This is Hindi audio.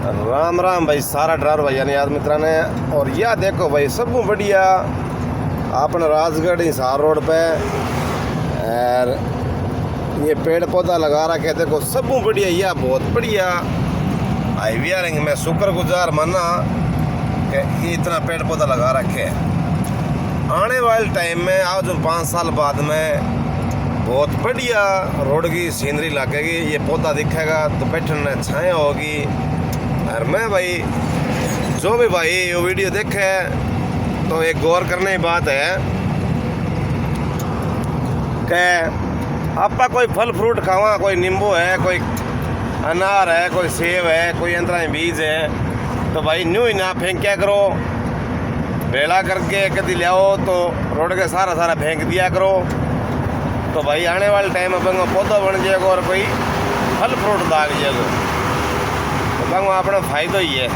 राम राम भाई सारा ड्राइवर भाई यानी याद मित्रा ने। और यह देखो भाई सब बढ़िया अपने राजगढ़ हिसार रोड पे और ये पेड़ पौधा लगा रखे देखो सब बढ़िया। यह बहुत बढ़िया हाईवे रहेंगे। मैं शुक्रगुजार माना कि इतना पेड़ पौधा लगा रखे। आने वाले टाइम में आज 5 साल बाद में बहुत बढ़िया रोड की सीनरी लगेगी। ये पौधा दिखेगा तो बैठने छाया होगी। और मैं भाई जो भी भाई ये वीडियो देखे तो एक गौर करने की बात है कि आपका कोई फल फ्रूट खावा, कोई नींबू है, कोई अनार है, कोई सेब है, कोई अंतरा बीज है, तो भाई न्यू ही ना फेंक क्या करो। बेड़ा करके कभी ले आओ तो रोड के सारा फेंक दिया करो। तो भाई आने वाले टाइम में पौधा बन जाएगा और कोई फल फ्रूट दाग जाएगा तो अपना फायदा ही है।